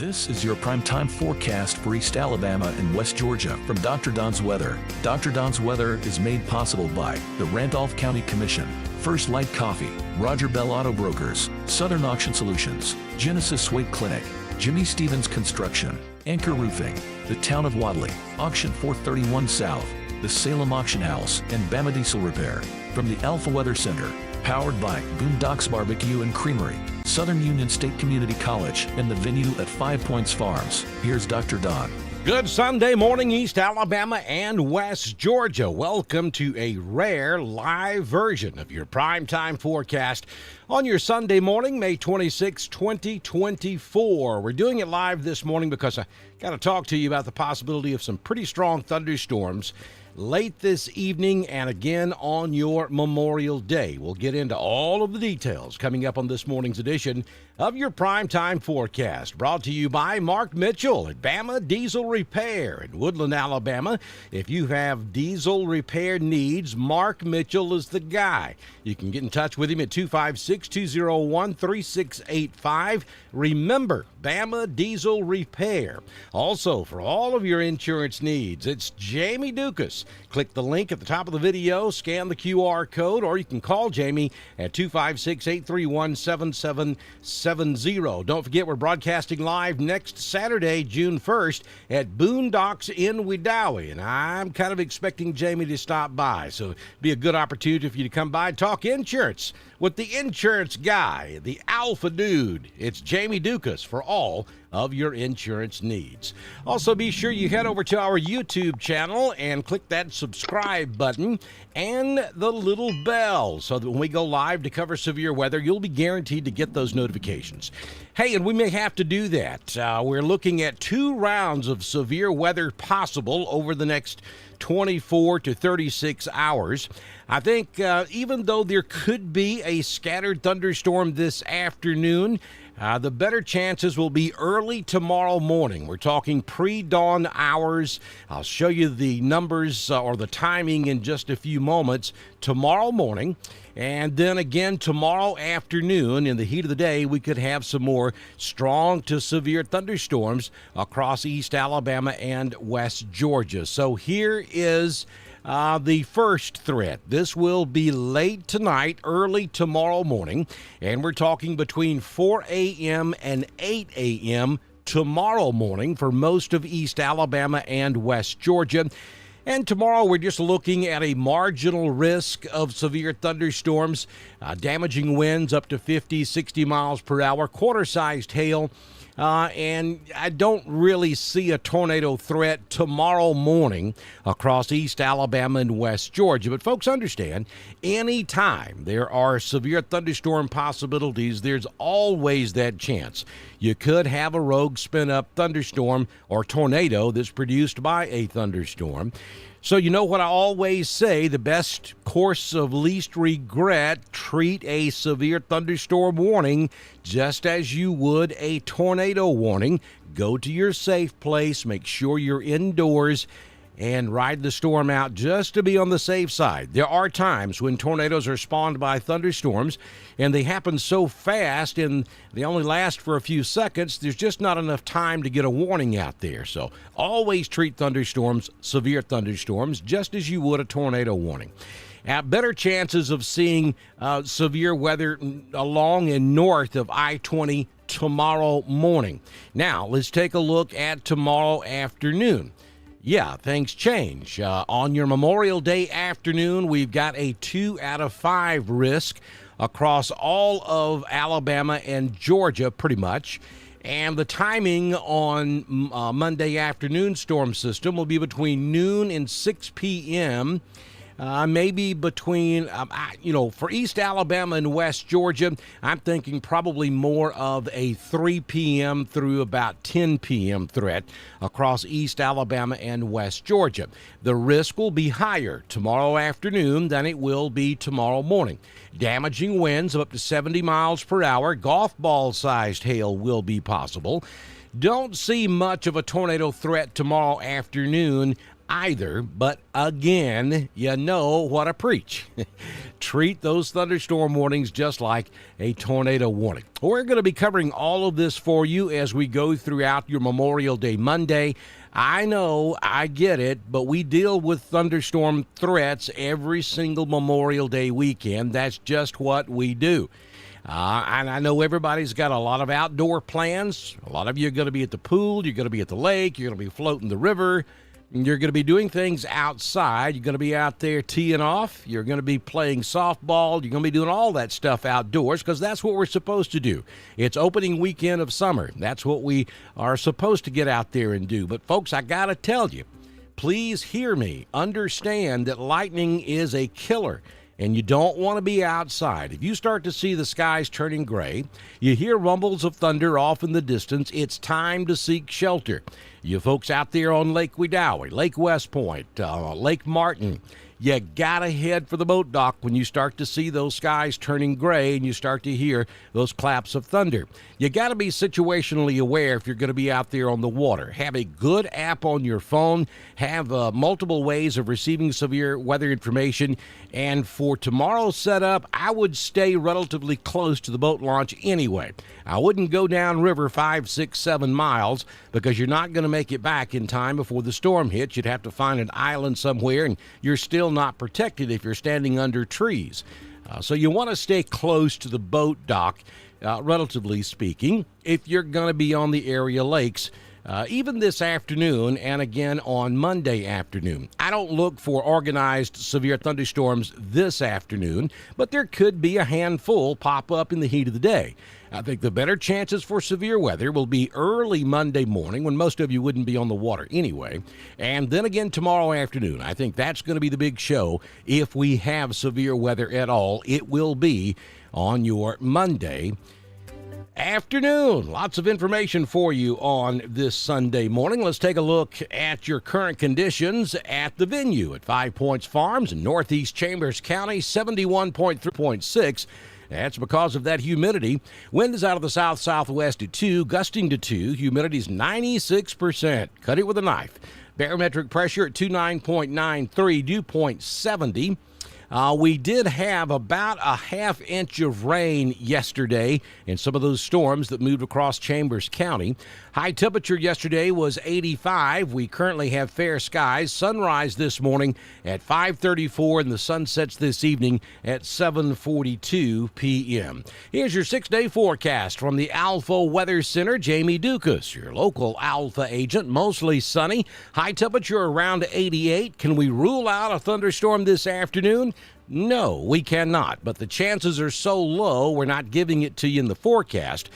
This is your primetime forecast for East Alabama and West Georgia from Dr. Don's Weather. Dr. Don's Weather is made possible by the Randolph County Commission, First Light Coffee, Roger Bell Auto Brokers, Southern Auction Solutions, Genesis Weight Clinic, Jimmy Stevens Construction, Anchor Roofing, the Town of Wadley, Auction 431 South, the Salem Auction House, and Bama Diesel Repair. From the Alpha Weather Center, powered by Boondocks Barbecue and Creamery, Southern Union State Community College, and the venue at 5 Points Farms. Here's Dr. Don. Good Sunday morning, East Alabama and West Georgia. Welcome to a rare live version of your primetime forecast on your Sunday morning, May 26, 2024. We're doing it live this morning because I got to talk to you about the possibility of some pretty strong thunderstorms late this evening and again on your Memorial Day. We'll get into all of the details coming up on this morning's edition of your Primetime Forecast, brought to you by Mark Mitchell at Bama Diesel Repair in Woodland, Alabama. If you have diesel repair needs, Mark Mitchell is the guy. You can get in touch with him at 256-201-3685. Remember, Bama Diesel Repair. Also, for all of your insurance needs, it's Jamie Dukas. Click the link at the top of the video, scan the QR code, or you can call Jamie at 256-831-7770. Don't forget, we're broadcasting live next Saturday, June 1st, at Boondocks in Wedowee, and I'm kind of expecting Jamie to stop by, so it'd be a good opportunity for you to come by and talk insurance with the insurance guy, the alpha dude. It's Jamie Dukas for all of your insurance needs. Also, be sure you head over to our YouTube channel and click that subscribe button and the little bell so that when we go live to cover severe weather, you'll be guaranteed to get those notifications. Hey, and we may have to do that. We're looking at 2 rounds of severe weather possible over the next 24 to 36 hours. I think even though there could be a scattered thunderstorm this afternoon, the better chances will be early tomorrow morning. We're talking pre-dawn hours. I'll show you the numbers or the timing in just a few moments. Tomorrow morning, and then again tomorrow afternoon, in the heat of the day, we could have some more strong to severe thunderstorms across East Alabama and West Georgia. So here is the first threat. This will be late tonight, early tomorrow morning, and we're talking between 4 a.m. and 8 a.m. tomorrow morning for most of East Alabama and West Georgia. And tomorrow we're just looking at a marginal risk of severe thunderstorms, damaging winds up to 50, 60 miles per hour, quarter-sized hail. And I don't really see a tornado threat tomorrow morning across East Alabama and West Georgia. But folks, understand, anytime there are severe thunderstorm possibilities, there's always that chance you could have a rogue spin-up thunderstorm or tornado that's produced by a thunderstorm. So you know what I always say, the best course of least regret, treat a severe thunderstorm warning just as you would a tornado warning. Go to your safe place, make sure you're indoors, and ride the storm out just to be on the safe side. There are times when tornadoes are spawned by thunderstorms, and they happen so fast and they only last for a few seconds, there's just not enough time to get a warning out there. So always treat thunderstorms, severe thunderstorms, just as you would a tornado warning. Better chances of seeing severe weather along and north of I-20 tomorrow morning. Now, let's take a look at tomorrow afternoon. Yeah, things change. On your Memorial Day afternoon, we've got a 2 out of 5 risk across all of Alabama and Georgia, pretty much. And the timing on Monday afternoon storm system will be between noon and 6 p.m., maybe between, for East Alabama and West Georgia, I'm thinking probably more of a 3 p.m. through about 10 p.m. threat across East Alabama and West Georgia. The risk will be higher tomorrow afternoon than it will be tomorrow morning. Damaging winds of up to 70 miles per hour, golf ball-sized hail will be possible. Don't see much of a tornado threat tomorrow afternoon either. But again, you know what I preach. Treat those thunderstorm warnings just like a tornado warning. We're going to be covering all of this for you as we go throughout your Memorial Day Monday. I know, I get it, but we deal with thunderstorm threats every single Memorial Day weekend. That's just what we do. And I know everybody's got a lot of outdoor plans. A lot of you are going to be at the pool. You're going to be at the lake. You're going to be floating the river. You're going to be doing things outside. You're going to be out there teeing off. You're going to be playing softball. You're going to be doing all that stuff outdoors because that's what we're supposed to do. It's opening weekend of summer. That's what we are supposed to get out there and do. But, folks, I got to tell you, please hear me. Understand that lightning is a killer. And you don't want to be outside. If you start to see the skies turning gray, you hear rumbles of thunder off in the distance, it's time to seek shelter. You folks out there on Lake Wedowee, Lake West Point, Lake Martin, you gotta head for the boat dock when you start to see those skies turning gray and you start to hear those claps of thunder. You gotta be situationally aware if you're gonna be out there on the water. Have a good app on your phone. Have multiple ways of receiving severe weather information. And for tomorrow's setup, I would stay relatively close to the boat launch anyway. I wouldn't go downriver 5, 6, 7 miles because you're not going to make it back in time before the storm hits. You'd have to find an island somewhere, and you're still not protected if you're standing under trees. So you want to stay close to the boat dock, relatively speaking, if you're going to be on the area lakes. Even this afternoon and again on Monday afternoon. I don't look for organized severe thunderstorms this afternoon, but there could be a handful pop up in the heat of the day. I think the better chances for severe weather will be early Monday morning when most of you wouldn't be on the water anyway, and then again tomorrow afternoon. I think that's going to be the big show. If we have severe weather at all, it will be on your Monday afternoon. Lots of information for you on this Sunday morning. Let's take a look at your current conditions at the venue at 5 Points Farms in Northeast Chambers County, 71.3.6. That's because of that humidity. Wind is out of the south-southwest at 2, gusting to 2. Humidity's 96%. Cut it with a knife. Barometric pressure at 29.93, dew point 70. We did have about a half inch of rain yesterday in some of those storms that moved across Chambers County. High temperature yesterday was 85. We currently have fair skies. Sunrise this morning at 5:34 and the sun sets this evening at 7:42 p.m. Here's your 6-day forecast from the Alpha Weather Center. Jamie Dukas, your local Alpha agent. Mostly sunny. High temperature around 88. Can we rule out a thunderstorm this afternoon? No, we cannot, but the chances are so low, we're not giving it to you in the forecast.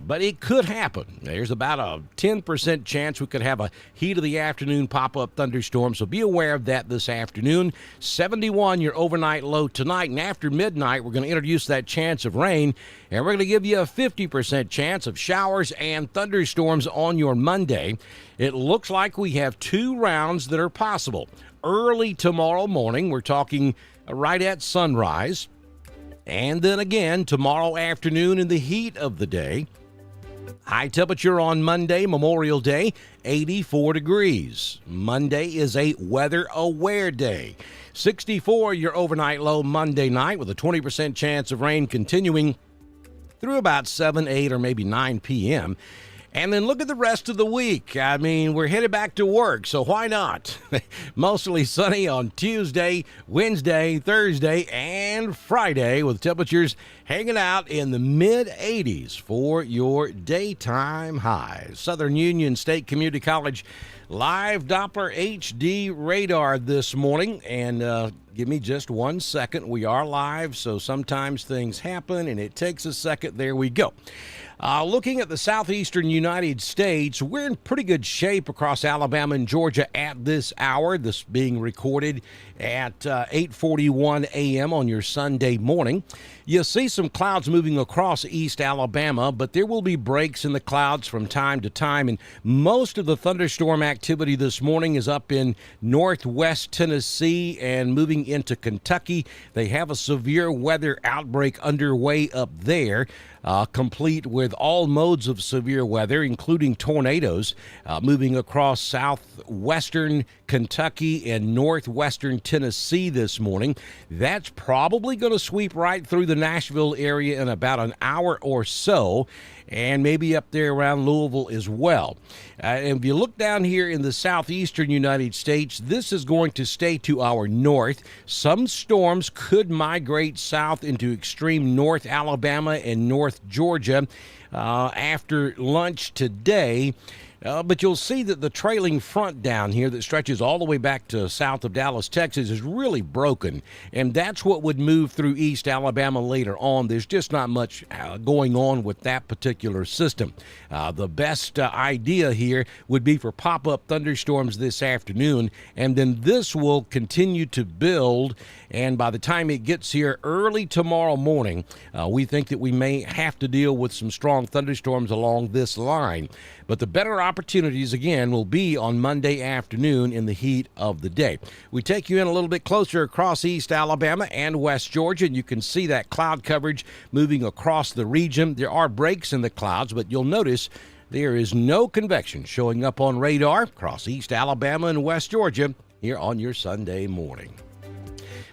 But it could happen. There's about a 10% chance we could have a heat of the afternoon pop-up thunderstorm, so be aware of that this afternoon. 71, your overnight low tonight, and after midnight, we're going to introduce that chance of rain, and we're going to give you a 50% chance of showers and thunderstorms on your Monday. It looks like we have 2 rounds that are possible. Early tomorrow morning, we're talking right at sunrise. And then again, tomorrow afternoon in the heat of the day. High temperature on Monday, Memorial Day, 84 degrees. Monday is a weather-aware day. 64, your overnight low Monday night with a 20% chance of rain continuing through about 7, 8, or maybe 9 p.m., And then look at the rest of the week. I mean, we're headed back to work, so why not? Mostly sunny on Tuesday, Wednesday, Thursday, and Friday, with temperatures hanging out in the mid-80s for your daytime highs. Southern Union State Community College live Doppler HD radar this morning, and give me just 1 second. We are live, so sometimes things happen, and it takes a second. There we go. Looking at the southeastern United States, we're in pretty good shape across Alabama and Georgia at this hour, this being recorded at 8:41 a.m. on your Sunday morning. You'll see some clouds moving across East Alabama, but there will be breaks in the clouds from time to time, and most of the thunderstorm activity this morning is up in northwest Tennessee and moving into Kentucky. They have a severe weather outbreak underway up there. complete with all modes of severe weather, including tornadoes, moving across southwestern Kentucky and northwestern Tennessee this morning. That's probably going to sweep right through the Nashville area in about an hour or so, and maybe up there around Louisville as well. And if you look down here in the southeastern United States, this is going to stay to our north. Some storms could migrate south into extreme North Alabama and North Georgia after lunch today. But you'll see that the trailing front down here that stretches all the way back to south of Dallas, Texas, is really broken. And that's what would move through East Alabama later on. There's just not much going on with that particular system. The best idea here would be for pop-up thunderstorms this afternoon, and then this will continue to build. And by the time it gets here early tomorrow morning, we think that we may have to deal with some strong thunderstorms along this line. But the better opportunities, again, will be on Monday afternoon in the heat of the day. We take you in a little bit closer across East Alabama and West Georgia, and you can see that cloud coverage moving across the region. There are breaks in the clouds, but you'll notice there is no convection showing up on radar across East Alabama and West Georgia here on your Sunday morning.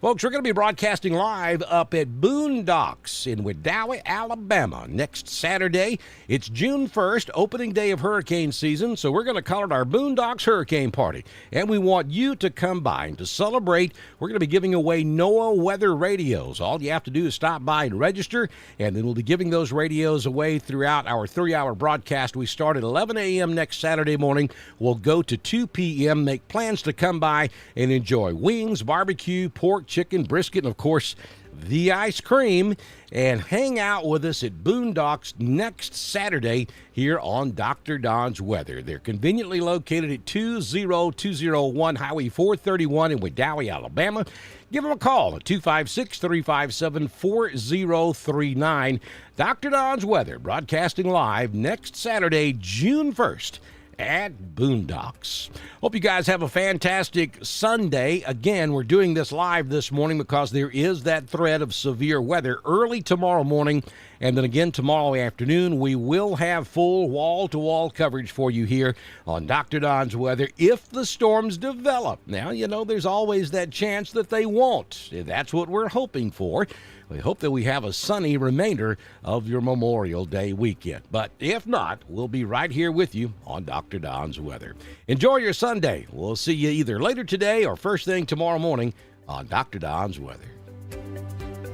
Folks, we're going to be broadcasting live up at Boondocks in Wedowee, Alabama next Saturday. It's June 1st, opening day of hurricane season, so we're going to call it our Boondocks Hurricane Party. And we want you to come by and to celebrate. We're going to be giving away NOAA weather radios. All you have to do is stop by and register, and then we'll be giving those radios away throughout our 3-hour broadcast. We start at 11 a.m. next Saturday morning. We'll go to 2 p.m., make plans to come by and enjoy wings, barbecue, pork, chicken, brisket, and of course the ice cream, and hang out with us at Boondocks next Saturday here on Dr. Don's Weather. They're conveniently located at 20201 Highway 431 in Wedowee, Alabama. Give them a call at 256-357-4039. Dr. Don's Weather, broadcasting live next Saturday, June 1st. At Boondocks. Hope you guys have a fantastic Sunday. Again, we're doing this live this morning because there is that threat of severe weather early tomorrow morning, and then again tomorrow afternoon. We will have full wall-to-wall coverage for you here on Dr. Don's Weather if the storms develop. Now, you know, there's always that chance that they won't. That's what we're hoping for. We hope that we have a sunny remainder of your Memorial Day weekend. But if not, we'll be right here with you on Dr. Don's Weather. Enjoy your Sunday. We'll see you either later today or first thing tomorrow morning on Dr. Don's Weather.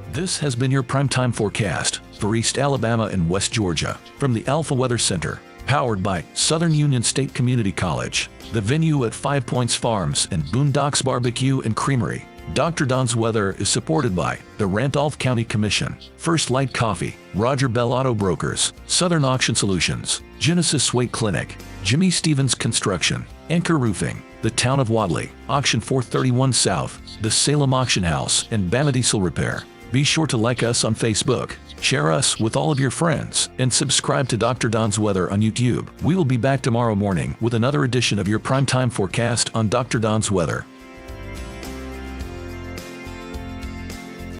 This has been your primetime forecast for East Alabama and West Georgia from the Alpha Weather Center, powered by Southern Union State Community College, the venue at 5 Points Farms and Boondocks Barbecue and Creamery. Dr. Don's Weather is supported by the Randolph County Commission, First Light Coffee, Roger Bell Auto Brokers, Southern Auction Solutions, Genesis Weight Clinic, Jimmy Stevens Construction, Anchor Roofing, the Town of Wadley, Auction 431 South, the Salem Auction House, and Bama Diesel Repair. Be sure to like us on Facebook, share us with all of your friends, and subscribe to Dr. Don's Weather on YouTube. We will be back tomorrow morning with another edition of your primetime forecast on Dr. Don's Weather.